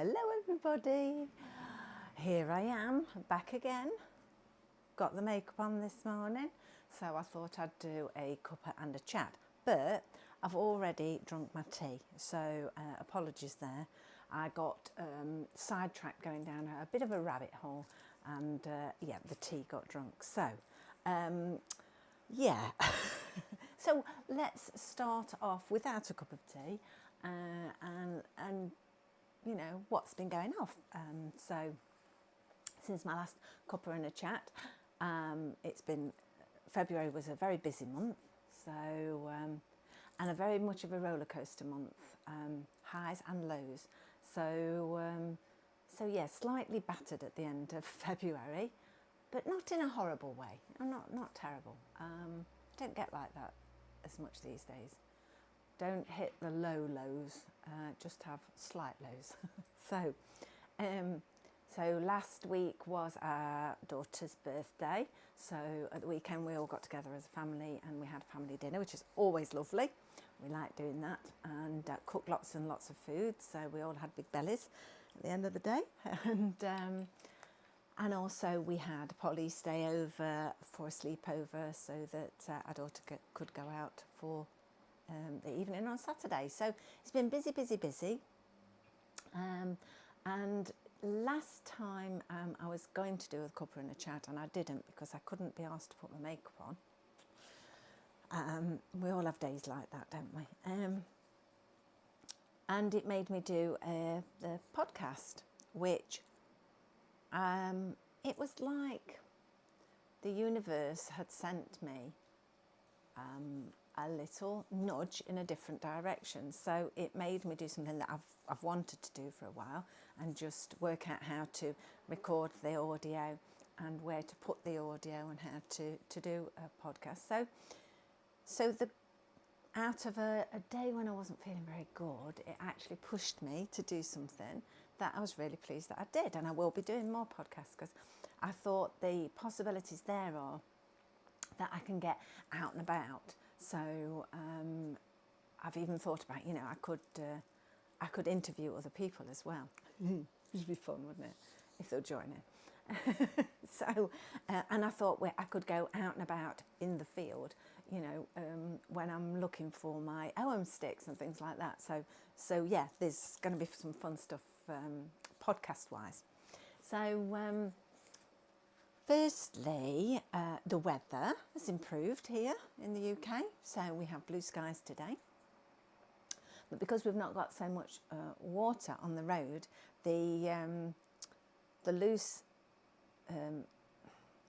Hello everybody, here I am back again. Got the makeup on this morning, so I thought I'd do a cuppa and a chat, but I've already drunk my tea, so apologies there. I got sidetracked going down a bit of a rabbit hole, and yeah, the tea got drunk. So yeah, so let's start off without a cup of tea and you know what's been going off. So since my last cuppa and a chat, it's been, February was a very busy month, so and a very much of a roller coaster month, highs and lows. So so yeah, slightly battered at the end of February, but not in a horrible way. Not terrible. Don't get like that as much these days. Don't hit the low lows, just have slight lows. So last week was our daughter's birthday. So at the weekend we all got together as a family and we had a family dinner, which is always lovely. We like doing that, and cooked lots and lots of food. So we all had big bellies at the end of the day. And also we had Polly stay over for a sleepover so that our daughter could go out for the evening on Saturday. So it's been busy. And last time I was going to do a cuppa and a chat, and I didn't because I couldn't be asked to put my makeup on. We all have days like that, don't we? And it made me do the podcast, which it was like the universe had sent me a little nudge in a different direction. So it made me do something that I've wanted to do for a while, and just work out how to record the audio and where to put the audio and how to do a podcast. So out of a day when I wasn't feeling very good, it actually pushed me to do something that I was really pleased that I did. And I will be doing more podcasts because I thought the possibilities there are that I can get out and about. So I've even thought about, you know, I could interview other people as well. It would be fun, wouldn't it, if they'll join in. So and I thought I could go out and about in the field, you know, when I'm looking for my OM sticks and things like that. So yeah, there's going to be some fun stuff podcast wise. So firstly, the weather has improved here in the UK, so we have blue skies today. But because we've not got so much water on the road, the loose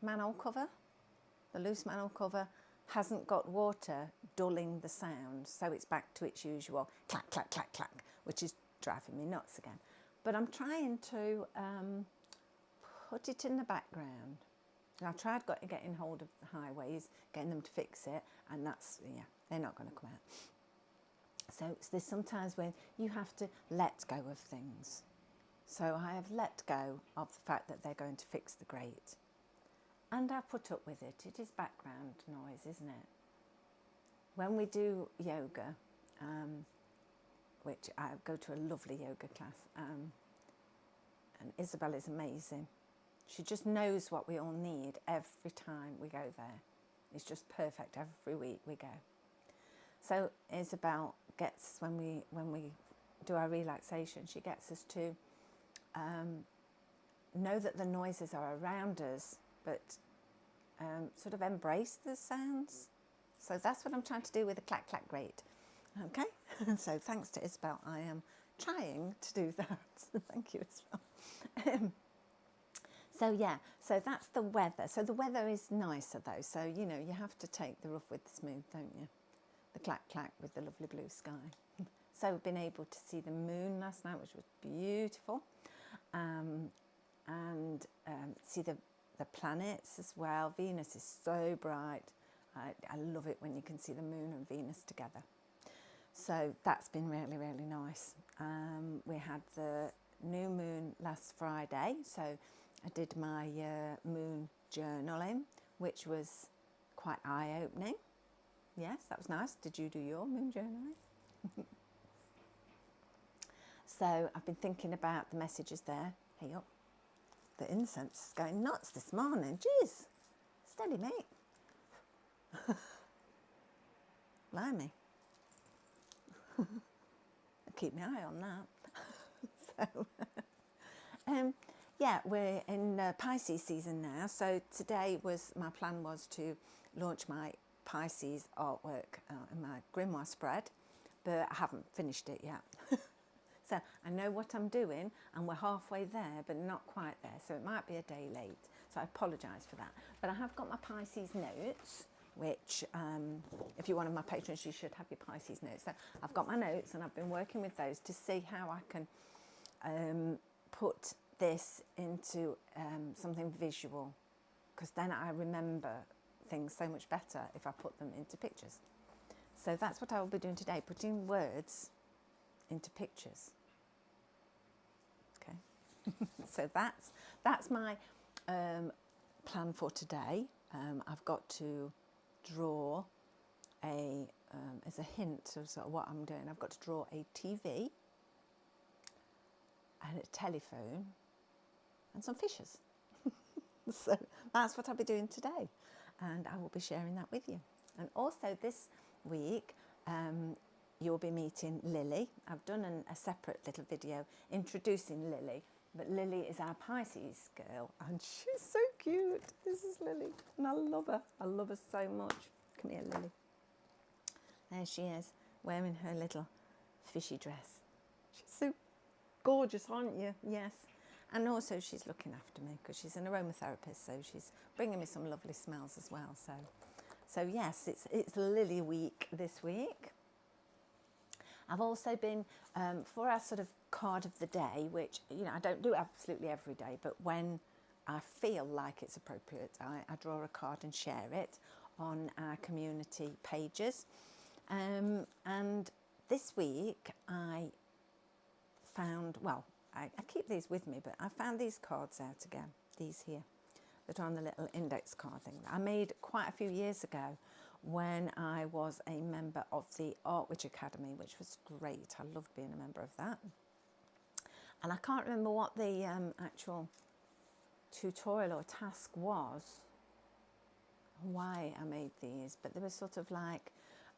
manhole cover hasn't got water dulling the sound, so it's back to its usual clack, clack, clack, clack, which is driving me nuts again. But I'm trying to put it in the background. And I've tried getting hold of the highways, getting them to fix it, and that's, yeah, they're not going to come out. So there's sometimes when you have to let go of things. So I have let go of the fact that they're going to fix the grate. And I put up with it. It is background noise, isn't it? When we do yoga, which I go to a lovely yoga class, and Isabel is amazing. She just knows what we all need every time we go there. It's just perfect every week we go. So Isabel gets, when we do our relaxation, she gets us to know that the noises are around us, but sort of embrace the sounds. So that's what I'm trying to do with the clack clack grate. Okay, so thanks to Isabel, I am trying to do that. Thank you, Isabel. So yeah, so that's the weather. So the weather is nicer though. So, you know, you have to take the rough with the smooth, don't you? The clack clack with the lovely blue sky. So we've been able to see the moon last night, which was beautiful. And see the planets as well. Venus is so bright. I love it when you can see the moon and Venus together. So that's been really, really nice. We had the new moon last Friday, so I did my moon journaling, which was quite eye-opening. Yes, that was nice. Did you do your moon journaling? So I've been thinking about the messages there. Hey up. The incense is going nuts this morning. Jeez. Steady, mate. Blimey. I'll keep my eye on that. So, yeah, we're in Pisces season now. So today my plan was to launch my Pisces artwork in my grimoire spread, but I haven't finished it yet. So I know what I'm doing and we're halfway there, but not quite there. So it might be a day late. So I apologise for that. But I have got my Pisces notes, which if you're one of my patrons, you should have your Pisces notes. So I've got my notes and I've been working with those to see how I can put this into something visual, because then I remember things so much better if I put them into pictures. So that's what I will be doing today, putting words into pictures. Okay. So that's my plan for today. I've got to draw as a hint of sort of what I'm doing, I've got to draw a TV and a telephone and some fishes. So that's what I'll be doing today, and I will be sharing that with you. And also this week you'll be meeting Lily. I've done a separate little video introducing Lily, but Lily is our Pisces girl and she's so cute. This is Lily and I love her. I love her so much. Come here, Lily. There she is, wearing her little fishy dress. She's so gorgeous, aren't you? Yes. And also she's looking after me because she's an aromatherapist, so she's bringing me some lovely smells as well. So yes, it's Lily week this week. I've also been, for our sort of card of the day, which, you know, I don't do absolutely every day, but when I feel like it's appropriate, I draw a card and share it on our community pages. And this week I found, well, I keep these with me, but I found these cards out again, these here, that are on the little index card thing that I made quite a few years ago when I was a member of the Art Witch Academy, which was great. I loved being a member of that. And I can't remember what the actual tutorial or task was, why I made these, but they were sort of like,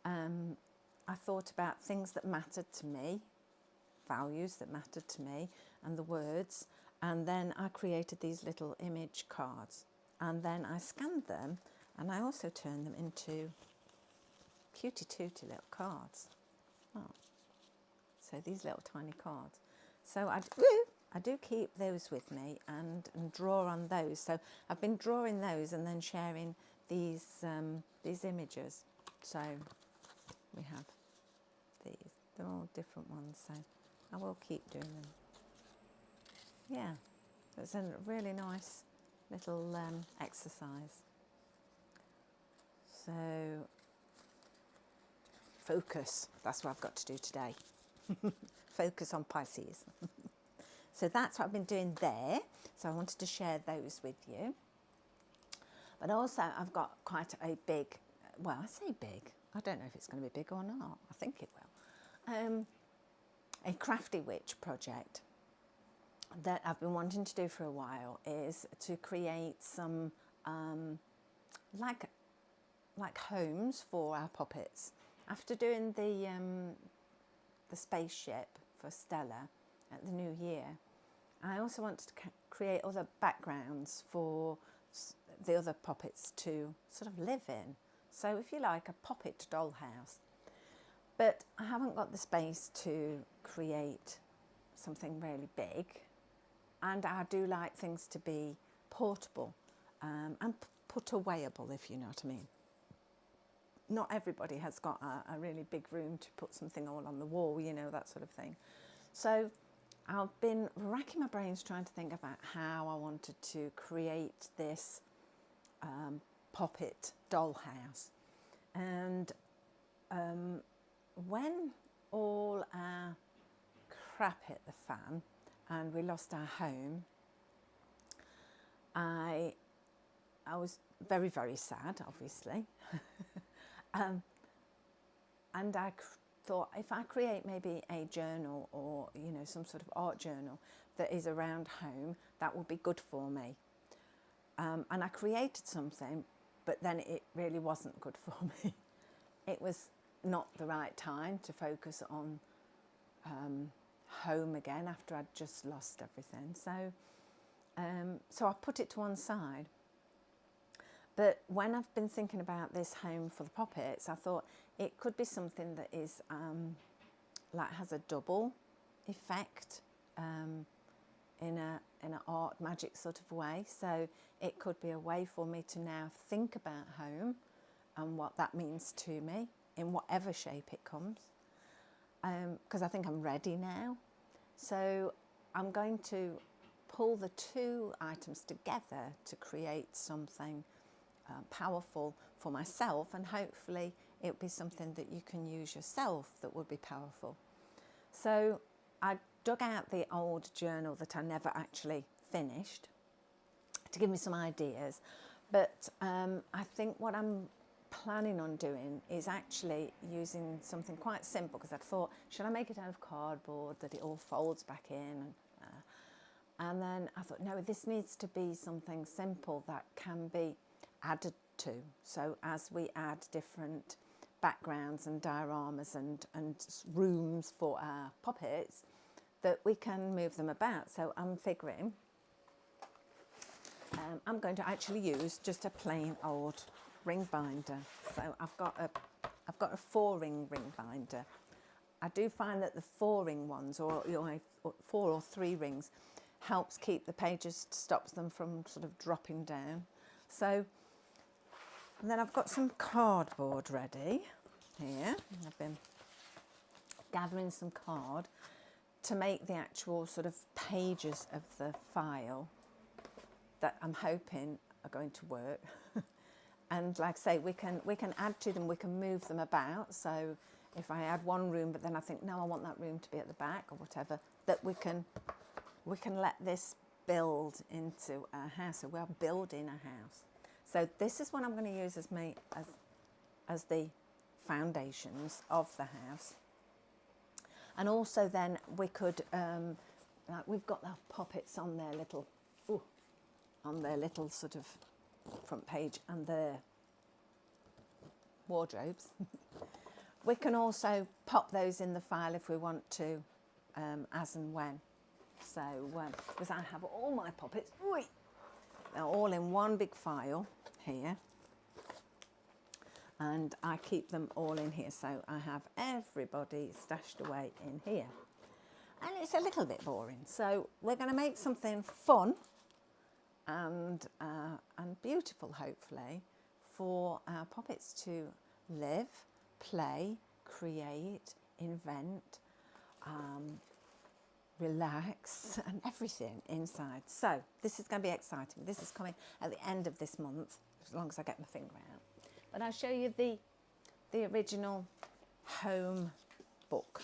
I thought about things that mattered to me, values that mattered to me, and the words, and then I created these little image cards, and then I scanned them, and I also turned them into cutie tootie little cards. Oh. So these little tiny cards. So I do keep those with me and draw on those. So I've been drawing those and then sharing these images. So we have these. They're all different ones. So I will keep doing them. Yeah, it's a really nice little exercise. So focus, that's what I've got to do today. Focus on Pisces. So that's what I've been doing there. So I wanted to share those with you. But also I've got quite a big, well, I say big, I don't know if it's going to be big or not. I think it will. A Crafty Witch project that I've been wanting to do for a while is to create some like homes for our puppets. After doing the spaceship for Stella at the New Year, I also wanted to create other backgrounds for the other puppets to sort of live in. So if you like, a puppet dollhouse. But I haven't got the space to create something really big, and I do like things to be portable and put awayable, if you know what I mean. Not everybody has got a really big room to put something all on the wall, you know, that sort of thing. So I've been racking my brains trying to think about how I wanted to create this puppet dollhouse. And when all our crap hit the fan and we lost our home, I was very, very sad, obviously. And I thought if I create maybe a journal or, you know, some sort of art journal that is around home, that would be good for me. And I created something, but then it really wasn't good for me. It was not the right time to focus on home again after I'd just lost everything. So I put it to one side. But when I've been thinking about this home for the poppets, I thought it could be something that is like has a double effect in an art magic sort of way. So it could be a way for me to now think about home and what that means to me in whatever shape it comes, because I think I'm ready now. So I'm going to pull the two items together to create something powerful for myself, and hopefully it'll be something that you can use yourself that would be powerful. So I dug out the old journal that I never actually finished to give me some ideas, but I think what I'm planning on doing is actually using something quite simple, because I thought, should I make it out of cardboard that it all folds back in? And then I thought, no, this needs to be something simple that can be added to. So as we add different backgrounds and dioramas and rooms for our puppets, that we can move them about. So I'm figuring I'm going to actually use just a plain old ring binder. So I've got a 4-ring ring binder. I do find that the 4-ring ones, or 4 or 3 rings, helps keep the pages, stops them from sort of dropping down. So, and then I've got some cardboard ready here. I've been gathering some card to make the actual sort of pages of the file that I'm hoping are going to work. And like I say, we can add to them, we can move them about. So if I add one room, but then I think, no, I want that room to be at the back or whatever, that we can let this build into our house. So we're building a house. So this is what I'm going to use as the foundations of the house. And also then we could, like we've got the puppets on their little sort of front page and their wardrobes. We can also pop those in the file if we want to, as and when. So, because I have all my puppets, they're all in one big file here, and I keep them all in here. So I have everybody stashed away in here, and it's a little bit boring. So we're going to make something fun and beautiful, hopefully, for our puppets to live, play, create, invent, relax, and everything inside. So this is going to be exciting. This is coming at the end of this month, as long as I get my finger out. But I'll show you the original home book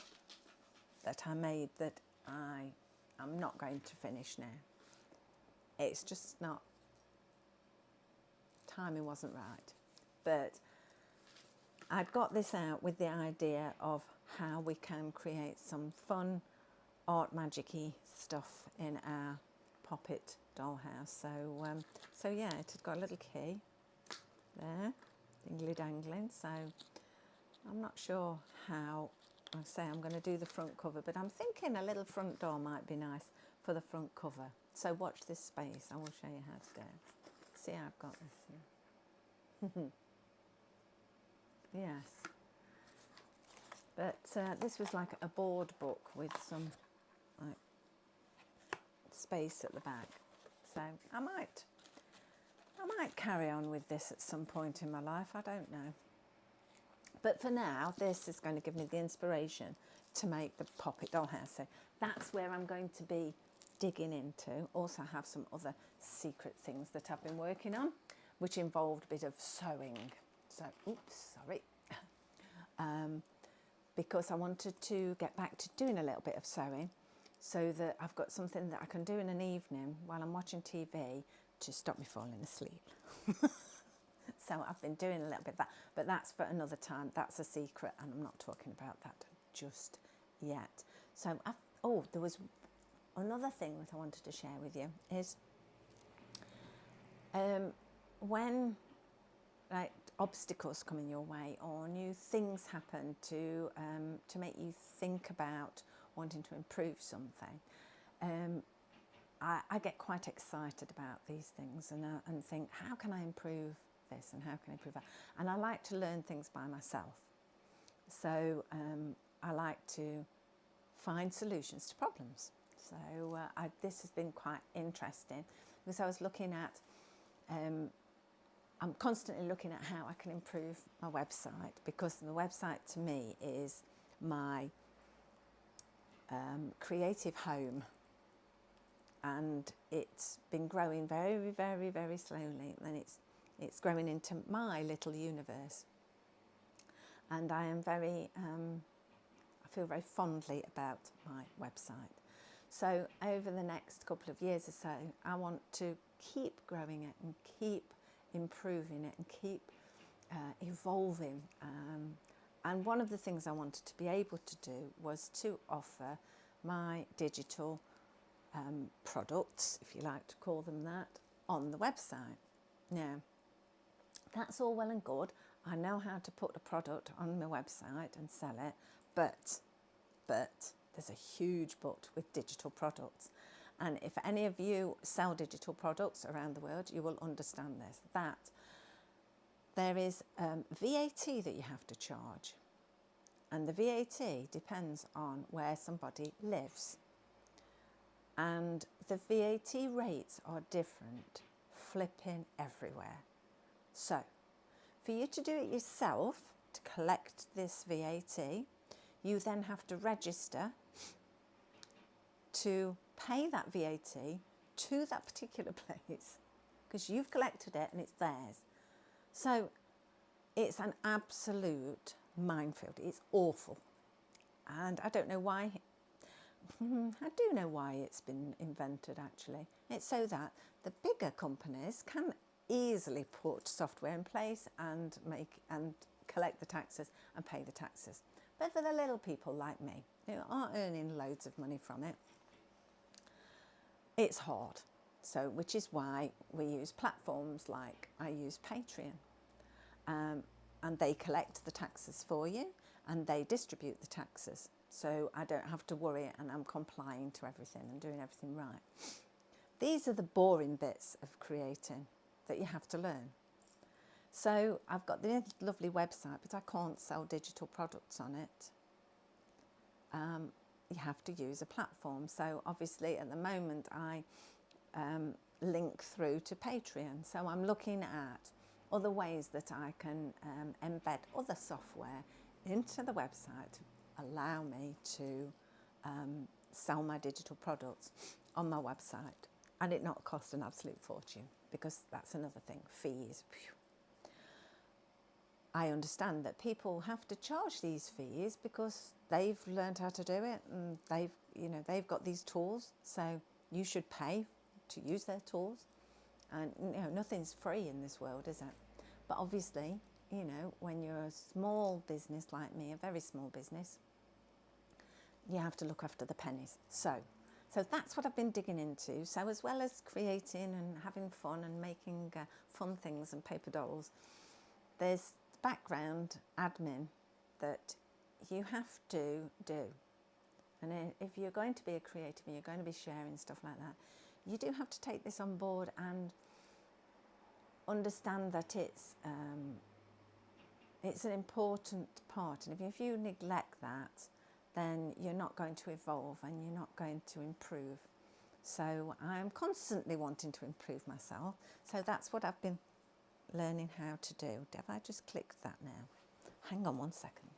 that I made that I'm not going to finish now. It's just not, timing wasn't right. But I'd got this out with the idea of how we can create some fun art magic-y stuff in our poppet dollhouse. So yeah, it had got a little key there, dingly dangling. So I'm not sure how, I say I'm going to do the front cover, but I'm thinking a little front door might be nice for the front cover. So watch this space, I will show you how to go. See how I've got this here. Yes. But this was like a board book with some like space at the back. So I might carry on with this at some point in my life, I don't know. But for now, this is going to give me the inspiration to make the poppet dollhouse. So that's where I'm going to be digging into. Also have some other secret things that I've been working on, which involved a bit of sewing. So, oops, sorry. Because I wanted to get back to doing a little bit of sewing so that I've got something that I can do in an evening while I'm watching TV to stop me falling asleep. So I've been doing a little bit of that, but that's for another time. That's a secret, and I'm not talking about that just yet. So, there was another thing that I wanted to share with you is when like obstacles come in your way or new things happen to make you think about wanting to improve something. I get quite excited about these things and think, how can I improve this and how can I improve that? And I like to learn things by myself. So I like to find solutions to problems. So this has been quite interesting because I was looking at, I'm constantly looking at how I can improve my website, because the website to me is my creative home. And it's been growing very, very, very slowly, and it's growing into my little universe. And I am I feel very fondly about my website. So over the next couple of years or so, I want to keep growing it and keep improving it and keep evolving. And one of the things I wanted to be able to do was to offer my digital products, if you like to call them that, on the website. Now, that's all well and good. I know how to put a product on my website and sell it, but there's a huge but with digital products. And if any of you sell digital products around the world, you will understand this, that there is VAT that you have to charge. And the VAT depends on where somebody lives. And the VAT rates are different, flipping everywhere. So, for you to do it yourself, to collect this VAT, you then have to register to pay that VAT to that particular place, because you've collected it and it's theirs. So, it's an absolute minefield. It's awful. And I don't know why. I do know why it's been invented, actually. It's so that the bigger companies can easily put software in place and collect the taxes and pay the taxes. But for the little people like me, who aren't earning loads of money from it, it's hard. So, which is why we use platforms like I use Patreon. And they collect the taxes for you and they distribute the taxes. So I don't have to worry, and I'm complying to everything and doing everything right. These are the boring bits of creating that you have to learn. So I've got this lovely website, but I can't sell digital products on it. You have to use a platform. So obviously at the moment I link through to Patreon. So I'm looking at other ways that I can embed other software into the website to allow me to sell my digital products on my website and it not cost an absolute fortune, because that's another thing, fees. Phew. I understand that people have to charge these fees because they've learned how to do it and they've got these tools, so you should pay to use their tools. And nothing's free in this world, is it? But obviously, when you're a small business like me, a very small business, you have to look after the pennies. So that's what I've been digging into. So as well as creating and having fun and making fun things and paper dolls, there's background admin that you have to do. And if you're going to be a creative and you're going to be sharing stuff like that, you do have to take this on board and understand that it's an important part. And if you neglect that, then you're not going to evolve and you're not going to improve. So I'm constantly wanting to improve myself. So that's what I've been learning how to do. Have I just clicked that now? Hang on one second.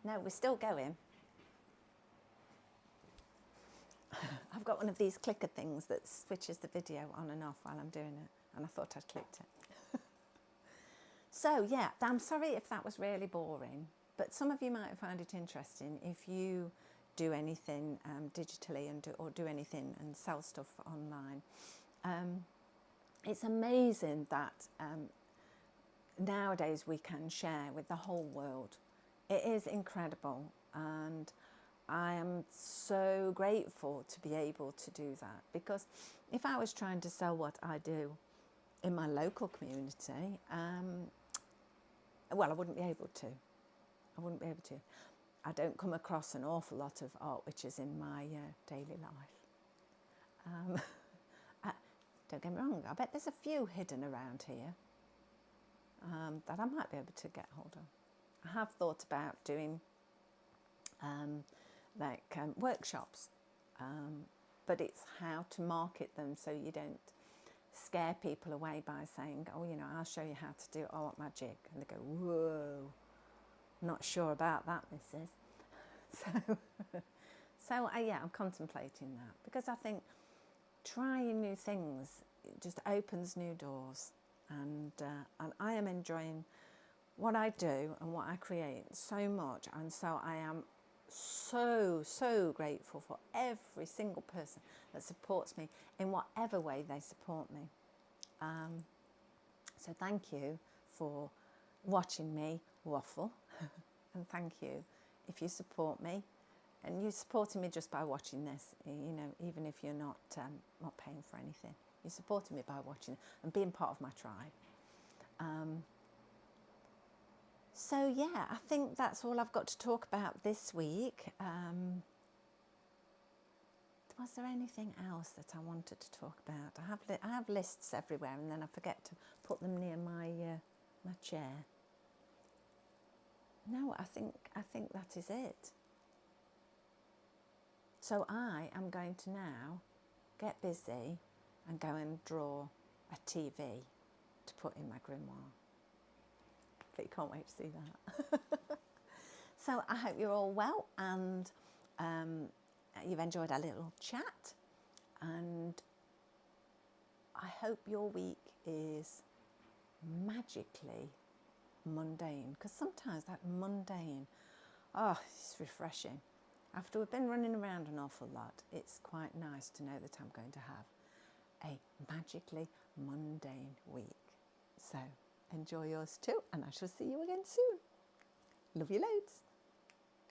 No, we're still going. I've got one of these clicker things that switches the video on and off while I'm doing it, and I thought I'd clicked it. So yeah, I'm sorry if that was really boring, but some of you might find it interesting if you do anything digitally or do anything and sell stuff online. it's amazing that nowadays we can share with the whole world. It is incredible, and I am so grateful to be able to do that, because if I was trying to sell what I do in my local community, well, I wouldn't be able to. I wouldn't be able to. I don't come across an awful lot of art witches in my daily life. Don't get me wrong, I bet there's a few hidden around here that I might be able to get hold of. I have thought about doing workshops, but it's how to market them so you don't scare people away by saying, oh, you know, I'll show you how to do art magic. And they go, whoa, not sure about that, missus. Yeah, I'm contemplating that, because I think trying new things just opens new doors, and I am enjoying what I do and what I create so much, and so I am so grateful for every single person that supports me in whatever way they support me. So thank you for watching me waffle, and thank you if you support me, and you're supporting me just by watching this, you know, even if you're not paying for anything. You're supporting me by watching and being part of my tribe. So yeah, I think that's all I've got to talk about this week. Was there anything else that I wanted to talk about? I have lists everywhere, and then I forget to put them near my my chair. No, I think that is it. So I am going to now get busy and go and draw a TV to put in my grimoire. But you can't wait to see that. So I hope you're all well, and you've enjoyed our little chat, and I hope your week is magically mundane, because sometimes that mundane, it's refreshing. After we've been running around an awful lot, it's quite nice to know that I'm going to have a magically mundane week. So enjoy yours too, and I shall see you again soon. Love you loads.